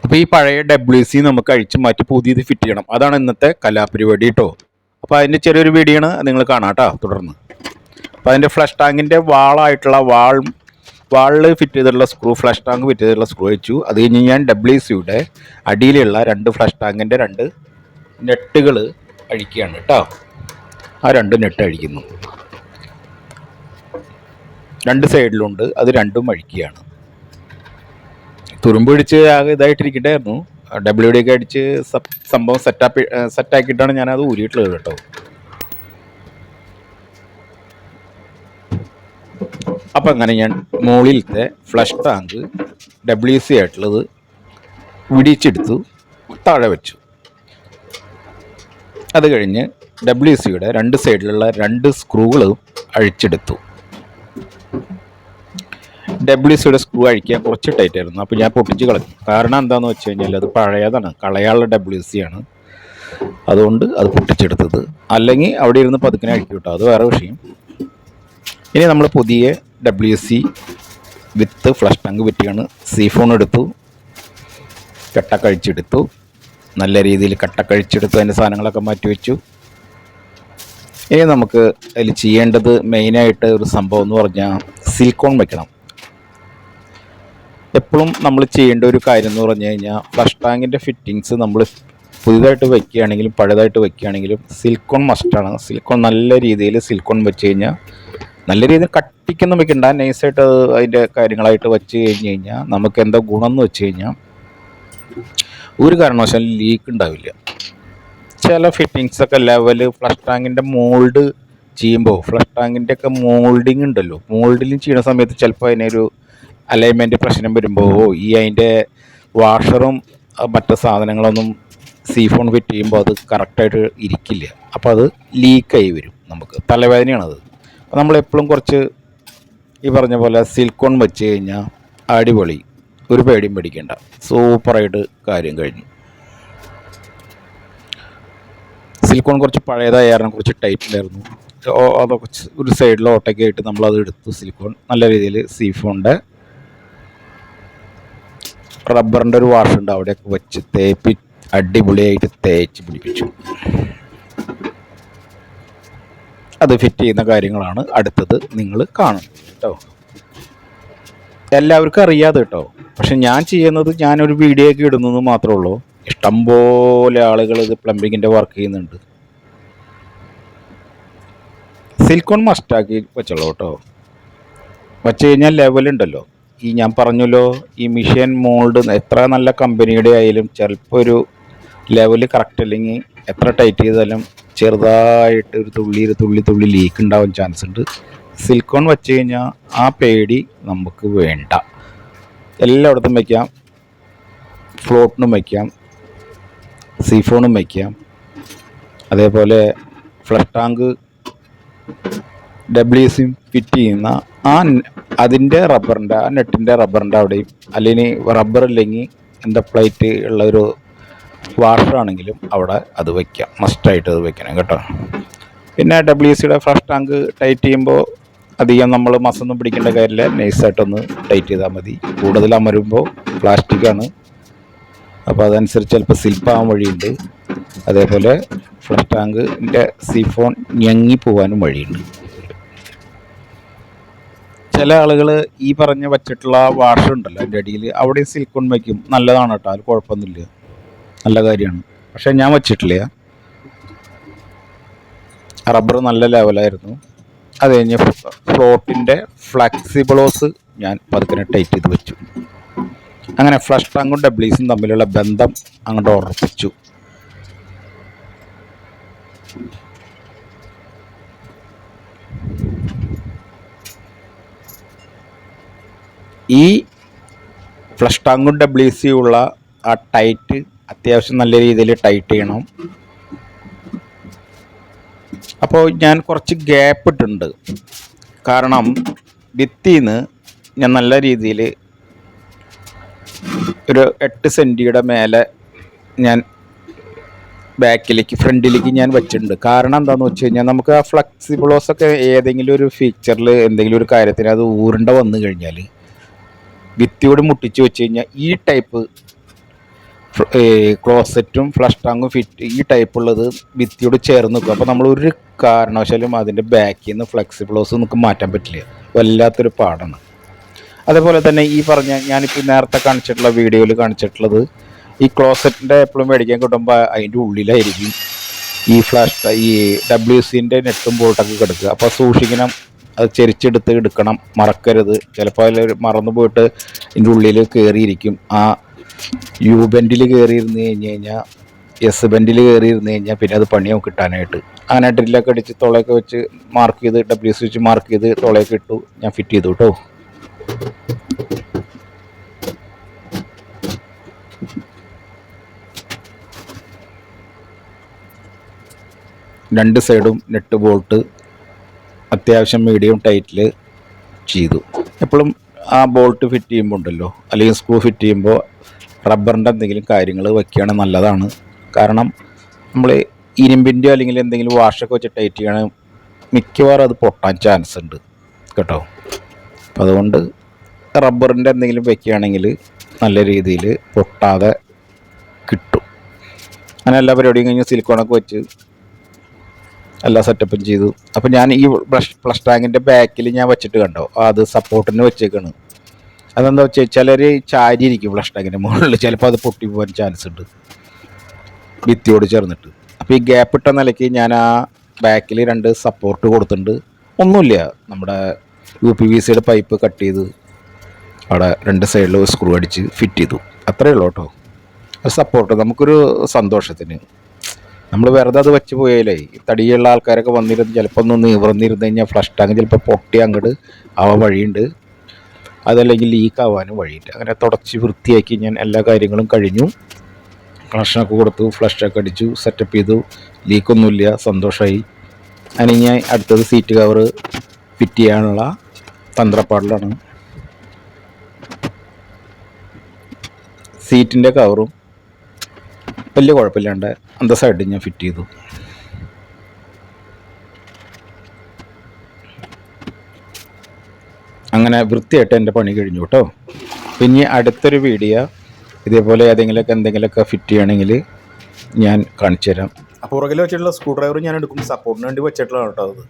അപ്പോൾ ഈ പഴയ WC നമുക്ക് അഴിച്ചു മാറ്റി പുതിയത് ഫിറ്റ് ചെയ്യണം. അതാണ് ഇന്നത്തെ കലാപരിപാടി കേട്ടോ. അപ്പോൾ അതിൻ്റെ ചെറിയൊരു വീഡിയോ ആണ് നിങ്ങൾ കാണാം കേട്ടോ തുടർന്ന്. അപ്പോൾ അതിൻ്റെ ഫ്ലഷ് ടാങ്കിൻ്റെ വാളായിട്ടുള്ള വാളിൽ ഫിറ്റ് ചെയ്തിട്ടുള്ള സ്ക്രൂ, ഫ്ലഷ് ടാങ്ക് ഫിറ്റ് ചെയ്തിട്ടുള്ള സ്ക്രൂ വെച്ചു. അത് കഴിഞ്ഞ് ഞാൻ WCയുടെ അടിയിലുള്ള രണ്ട് ഫ്ലഷ് ടാങ്കിൻ്റെ രണ്ട് നെട്ടുകൾ അഴിക്കുകയാണ് കേട്ടോ. ആ രണ്ട് നെട്ട് അഴിക്കുന്നു, രണ്ട് സൈഡിലുണ്ട്, അത് രണ്ടും അഴിക്കുകയാണ്. തുരുമ്പ് പിടിച്ച് ആകെ ഇതായിട്ടിരിക്കട്ടായിരുന്നു. WD ഒക്കെ അടിച്ച് സംഭവം സെറ്റാക്കിയിട്ടാണ് ഞാനത് ഊരിയിട്ടുള്ളത് കേട്ടോ. അപ്പം അങ്ങനെ ഞാൻ മുകളിലത്തെ ഫ്ലഷ് ടാങ്ക് WC ആയിട്ടുള്ളത് വിടിച്ചെടുത്തു, താഴെ വെച്ചു. അത് കഴിഞ്ഞ് WCയുടെ രണ്ട് സൈഡിലുള്ള രണ്ട് സ്ക്രൂകൾ അഴിച്ചെടുത്തു. WCയുടെ സ്ക്രൂ അഴിക്കാൻ കുറച്ച് ടൈറ്റ് ആയിരുന്നു, അപ്പോൾ ഞാൻ പൊട്ടിച്ച് കളഞ്ഞു. കാരണം എന്താണെന്ന് വെച്ച് കഴിഞ്ഞാൽ അത് പഴയതാണ്, കളയാനുള്ള WC ആണ്, അതുകൊണ്ട് അത് പൊട്ടിച്ചെടുത്തത്. അല്ലെങ്കിൽ അവിടെ ഇരുന്ന് പതുക്കിനെ അഴിക്കും കേട്ടോ, അത് വേറെ വിഷയം. ഇനി നമ്മൾ പുതിയ WC വിത്ത് ഫ്ലഷ് ടാങ്ക് പറ്റിയാണ്. സീഫോൺ എടുത്തു, കട്ടക്കഴിച്ചെടുത്തു, നല്ല രീതിയിൽ കട്ടക്കഴിച്ചെടുത്തു, അതിൻ്റെ സാധനങ്ങളൊക്കെ മാറ്റി വെച്ചു. ഇനി നമുക്ക് അതിൽ ചെയ്യേണ്ടത് മെയിനായിട്ട് ഒരു സംഭവം എന്ന് പറഞ്ഞാൽ സിലിക്കോൺ വയ്ക്കണം. എപ്പോഴും നമ്മൾ ചെയ്യേണ്ട ഒരു കാര്യം എന്ന് പറഞ്ഞു കഴിഞ്ഞാൽ ഫ്ലഷ് ടാങ്കിൻ്റെ ഫിറ്റിങ്സ് നമ്മൾ പുതിയതായിട്ട് വയ്ക്കുകയാണെങ്കിലും പഴയതായിട്ട് വയ്ക്കുകയാണെങ്കിലും സിലിക്കോൺ മസ്റ്റാണ്. സിലിക്കോൺ നല്ല രീതിയിൽ സിലിക്കോൺ വെച്ച് കഴിഞ്ഞാൽ നല്ല രീതിയിൽ കട്ടിക്കൊന്നും വെക്കണ്ട, നൈസായിട്ട് അതിൻ്റെ കാര്യങ്ങളായിട്ട് വെച്ച് കഴിഞ്ഞ് കഴിഞ്ഞാൽ നമുക്ക് എന്താ ഗുണം എന്ന് വെച്ച് കഴിഞ്ഞാൽ ഒരു കാരണവശാലും ലീക്ക് ഉണ്ടാവില്ല. ചില ഫിറ്റിങ്സൊക്കെ ലെവല് ഫ്ലഷ് ടാങ്കിൻ്റെ മോൾഡ് ചെയ്യുമ്പോൾ ഫ്ലഷ് ടാങ്കിൻ്റെ ഒക്കെ മോൾഡിങ് ഉണ്ടല്ലോ, മോൾഡിലും ചെയ്യുന്ന സമയത്ത് ചിലപ്പോൾ അതിനൊരു അലൈൻമെൻറ്റ് പ്രശ്നം വരുമ്പോൾ അതിൻ്റെ വാഷറും മറ്റു സാധനങ്ങളൊന്നും സീഫോൺ ഫിറ്റ് ചെയ്യുമ്പോൾ അത് കറക്റ്റായിട്ട് ഇരിക്കില്ല. അപ്പോൾ അത് ലീക്കായി വരും, നമുക്ക് തലവേദനയാണത്. അപ്പോൾ നമ്മളെപ്പോഴും കുറച്ച് ഈ പറഞ്ഞ പോലെ സിലിക്കോൺ വെച്ച് കഴിഞ്ഞാൽ അടിപൊളി, ഒരു പേടിയും പേടിക്കേണ്ട, സൂപ്പറായിട്ട് കാര്യം കഴിഞ്ഞു. സിലിക്കോൺ കുറച്ച് പഴയതായിരുന്നു, കുറച്ച് ടൈറ്റിലായിരുന്നു. അതൊക്കെ ഒരു സൈഡിൽ ഓട്ടൊക്കെ ആയിട്ട് നമ്മളത് എടുത്തു. സിലിക്കോൺ നല്ല രീതിയിൽ സീഫോണിൻ്റെ റബ്ബറിൻ്റെ ഒരു വാഷുണ്ട്, അവിടെയൊക്കെ വെച്ച് തേപ്പി അടിപൊളിയായിട്ട് തേച്ച് പിടിപ്പിച്ചു. അത് ഫിറ്റ് ചെയ്യുന്ന കാര്യങ്ങളാണ് അടുത്തത് നിങ്ങൾ കാണുന്നത് കേട്ടോ. എല്ലാവർക്കും അറിയാതെ കേട്ടോ, പക്ഷെ ഞാൻ ചെയ്യുന്നത് ഞാനൊരു വീഡിയോ ഒക്കെ ഇടുന്നത് മാത്രമേ ഉള്ളൂ. ഇഷ്ടംപോലെ ആളുകൾ ഇത് പ്ലംബിങ്ങിൻ്റെ വർക്ക് ചെയ്യുന്നുണ്ട്. സിലിക്കോൺ മസ്റ്റാക്കി വെച്ചോളൂ കേട്ടോ. വച്ച് കഴിഞ്ഞാൽ ലെവലുണ്ടല്ലോ, ഈ ഞാൻ പറഞ്ഞല്ലോ ഈ മിഷൻ മോൾഡ് എത്ര നല്ല കമ്പനിയുടെ ആയാലും ചിലപ്പോൾ ഒരു ലെവല് കറക്റ്റ് അല്ലെങ്കിൽ എത്ര ടൈറ്റ് ചെയ്താലും ചെറുതായിട്ട് ഒരു തുള്ളി ലീക്ക് ഉണ്ടാവാൻ ചാൻസ് ഉണ്ട്. സിലിക്കോൺ വെച്ച് കഴിഞ്ഞാൽ ആ പേടി നമുക്ക് വേണ്ട. എല്ലായിടത്തും വയ്ക്കാം, ഫ്ലോട്ടിനും വയ്ക്കാം, സീഫോണും വയ്ക്കാം, അതേപോലെ ഫ്ലഷ് ടാങ്ക് WC ഫിറ്റ് ചെയ്യുന്ന അതിൻ്റെ റബ്ബറിൻ്റെ ആ നെറ്റിൻ്റെ റബ്ബറിൻ്റെ അവിടെയും, അല്ലെങ്കിൽ റബ്ബർ ഇല്ലെങ്കിൽ എന്താ പ്ലേറ്റ് ഉള്ള ഒരു വാഷറാണെങ്കിലും അവിടെ അത് വയ്ക്കാം, മസ്റ്റായിട്ട് അത് വെക്കണം കേട്ടോ. പിന്നെ WCയുടെ ഫ്ലഷ് ടാങ്ക് ടൈറ്റ് ചെയ്യുമ്പോൾ അധികം നമ്മൾ മസൊന്നും പിടിക്കേണ്ട കാര്യമില്ല, നൈസായിട്ടൊന്ന് ടൈറ്റ് ചെയ്താൽ മതി. കൂടുതൽ അമരുമ്പോൾ പ്ലാസ്റ്റിക്കാണ്, അപ്പോൾ അതനുസരിച്ച് ചിലപ്പോൾ സ്ലിപ്പാകാൻ വഴിയുണ്ട്. അതേപോലെ ഫ്ലഷ് ടാങ്കിൻ്റെ സീഫോൺ ഞങ്ങി പോകാനും വഴിയുണ്ട്. ചില ആളുകൾ ഈ പറഞ്ഞ് വച്ചിട്ടുള്ള വാഷ് ഉണ്ടല്ലോ അതിൻ്റെ അടിയിൽ അവിടെ സിലിക്കോൺ വയ്ക്കും, നല്ലതാണ് കേട്ടോ, അത് കുഴപ്പമൊന്നുമില്ല, നല്ല കാര്യമാണ്. പക്ഷേ ഞാൻ വച്ചിട്ടില്ല, റബ്ബർ നല്ല ലെവലായിരുന്നു. അത് കഴിഞ്ഞ് ഫ്ലോട്ടിൻ്റെ ഫ്ലെക്സിബിളോസ് ഞാൻ പതുക്കെ ടൈറ്റ് ചെയ്ത് വെച്ചു. അങ്ങനെ ഫ്ലഷ് ടാങ്കും WCയും തമ്മിലുള്ള ബന്ധം അങ്ങോട്ട് ഉറപ്പിച്ചു. ഈ ഫ്ലഷ് ടാങ്കും WCയും ഉള്ള ആ ടൈറ്റ് അത്യാവശ്യം നല്ല രീതിയിൽ ടൈറ്റ് ചെയ്യണം. അപ്പോൾ ഞാൻ കുറച്ച് ഗ്യാപ്പ് ഇട്ടിട്ടുണ്ട്, കാരണം ഭിത്തിന്ന് ഞാൻ നല്ല രീതിയിൽ ഒരു 8 സെൻറ്റിയുടെ മേലെ ഞാൻ ഫ്രണ്ടിലേക്ക് ഞാൻ വെച്ചിട്ടുണ്ട്. കാരണം എന്താണെന്ന് വെച്ച് കഴിഞ്ഞാൽ നമുക്ക് ആ ഫ്ലെക്സിബിളോസൊക്കെ ഏതെങ്കിലും ഒരു ഫീച്ചറിൽ എന്തെങ്കിലും ഒരു കാര്യത്തിന് അത് ഊരണ്ട വന്നു കഴിഞ്ഞാൽ ഭിത്തിയോട് മുട്ടിച്ച് വെച്ച് കഴിഞ്ഞാൽ ഈ ടൈപ്പ് ക്ലോസറ്റും ഫ്ലഷ് ടാങ്കും ഫിറ്റ് ഈ ടൈപ്പുള്ളത് ഭിത്തിയോട് ചേർന്ന് നിൽക്കും. അപ്പോൾ നമ്മൾ ഒരു കാരണവശാലും അതിൻ്റെ ബാക്കിൽ നിന്ന് ഫ്ലെക്സിബിളോസ് നമുക്ക് മാറ്റാൻ പറ്റില്ല. വല്ലാത്തൊരു പാടാണ്. അതേപോലെ തന്നെ ഈ പറഞ്ഞ ഞാനിപ്പോൾ നേരത്തെ കാണിച്ചിട്ടുള്ള വീഡിയോയിൽ കാണിച്ചിട്ടുള്ളത് ഈ ക്ലോസറ്റിൻ്റെ എപ്പോഴും മേടിക്കാൻ കിട്ടുമ്പോൾ അതിൻ്റെ ഉള്ളിലായിരിക്കും ഈ WCൻ്റെ നെട്ടും ബോൾട്ടൊക്കെ കിടക്കുക. അപ്പോൾ സൂക്ഷിക്കണം, അത് ചെരിച്ചെടുത്ത് എടുക്കണം, മറക്കരുത്. ചിലപ്പോൾ അതിൽ മറന്നു പോയിട്ട് ഇതിൻ്റെ ഉള്ളിൽ കയറിയിരിക്കും. ആ യു ബെൻഡിൽ കയറിയിരുന്ന് കഴിഞ്ഞാൽ എസ് ബെൻഡിൽ കയറിയിരുന്ന് കഴിഞ്ഞാൽ പിന്നെ അത് പണിയാവും കിട്ടാനായിട്ട്. അങ്ങനെ ഡ്രില്ലൊക്കെ അടിച്ച് തുളയൊക്കെ വെച്ച് മാർക്ക് ചെയ്ത് WC വെച്ച് മാർക്ക് ചെയ്ത് തുളയൊക്കെ ഇട്ടു, ഞാൻ ഫിറ്റ് ചെയ്തു കേട്ടോ. രണ്ട് സൈഡും നെറ്റ് ബോൾട്ട് അത്യാവശ്യം മീഡിയം ടൈറ്റിൽ ചെയ്തു. എപ്പോഴും ആ ബോൾട്ട് ഫിറ്റ് ചെയ്യുമ്പോൾ ഉണ്ടല്ലോ, അല്ലെങ്കിൽ സ്ക്രൂ ഫിറ്റ് ചെയ്യുമ്പോൾ റബ്ബറിൻ്റെ എന്തെങ്കിലും കാര്യങ്ങൾ വയ്ക്കുകയാണെങ്കിൽ നല്ലതാണ്. കാരണം നമ്മൾ ഇരുമ്പിൻ്റെയോ അല്ലെങ്കിൽ എന്തെങ്കിലും വാഷൊക്കെ വെച്ച് ടൈറ്റ് ചെയ്യണം, മിക്കവാറും അത് പൊട്ടാൻ ചാൻസ് ഉണ്ട് കേട്ടോ. അപ്പോൾ അതുകൊണ്ട് റബ്ബറിൻ്റെ എന്തെങ്കിലും വയ്ക്കുകയാണെങ്കിൽ നല്ല രീതിയിൽ പൊട്ടാതെ കിട്ടും. അങ്ങനെ എല്ലാ പരിപാടിയും കഴിഞ്ഞ് സിലിക്കോണൊക്കെ വെച്ച് എല്ലാ സെറ്റപ്പും ചെയ്തു. അപ്പോൾ ഞാൻ ഈ ഫ്ലഷ് ടാങ്കിൻ്റെ ബാക്കിൽ ഞാൻ വെച്ചിട്ട് കണ്ടോ, അത് സപ്പോർട്ടിന് വെച്ചേക്കാണ്. അതെന്താ വെച്ചാൽ ചിലർ ചാരിയിരിക്കും ഫ്ലഷ് ടാങ്കിൻ്റെ മുകളിൽ, ചിലപ്പോൾ അത് പൊട്ടി പോകാൻ ചാൻസ് ഉണ്ട് ഭിത്തിയോട് ചേർന്നിട്ട്. അപ്പോൾ ഈ ഗ്യാപ്പ് ഇട്ട നിലയ്ക്ക് ഞാൻ ആ ബാക്കിൽ 2 സപ്പോർട്ട് കൊടുത്തിട്ടുണ്ട്. ഒന്നുമില്ല, നമ്മുടെ UPVCയുടെ പൈപ്പ് കട്ട് ചെയ്ത് അവിടെ 2 സൈഡിൽ സ്ക്രൂ അടിച്ച് ഫിറ്റ് ചെയ്തു, അത്രയേ ഉള്ളൂ കേട്ടോ. സപ്പോർട്ട് നമുക്കൊരു സന്തോഷത്തിന്, നമ്മൾ വെറുതെ അത് വെച്ച് പോയാലേ തടിയുള്ള ആൾക്കാരൊക്കെ വന്നിരുന്ന് ചിലപ്പോൾ ഒന്ന് നിവർന്നിരുന്ന് കഴിഞ്ഞാൽ ഫ്ലഷ് ടാങ്ക് ചിലപ്പോൾ പൊട്ടി അങ്ങോട്ട് ആവാൻ വഴിയുണ്ട്, അതല്ലെങ്കിൽ ലീക്ക് ആവാനും വഴിയുണ്ട്. അങ്ങനെ തുടച്ച് വൃത്തിയാക്കി ഞാൻ എല്ലാ കാര്യങ്ങളും കഴിഞ്ഞു. കണക്ഷനൊക്കെ കൊടുത്തു, ഫ്ലഷൊക്കെ അടിച്ചു, സെറ്റപ്പ് ചെയ്തു, ലീക്കൊന്നുമില്ല, സന്തോഷമായി. അതിന് ഞാൻ അടുത്തത് സീറ്റ് കവറ് ഫിറ്റ് ചെയ്യാനുള്ള തന്ത്രപ്പാടിലാണ്. സീറ്റിൻ്റെ കവറും വലിയ കുഴപ്പമില്ലാണ്ട് അന്തസ്സായിട്ട് ഞാൻ ഫിറ്റ് ചെയ്തു. അങ്ങനെ വൃത്തിയായിട്ട് എൻ്റെ പണി കഴിഞ്ഞു കേട്ടോ. പിന്നെ അടുത്തൊരു വീഡിയോ ഇതേപോലെ എന്തെങ്കിലുമൊക്കെ ഫിറ്റ് ചെയ്യണമെങ്കിൽ ഞാൻ കാണിച്ചു തരാം. പുറകിൽ വെച്ചിട്ടുള്ള സ്ക്രൂ ഡ്രൈവർ ഞാൻ എടുക്കും, സപ്പോർട്ടിന് വേണ്ടി വെച്ചിട്ടുള്ള കേട്ടോ അത്.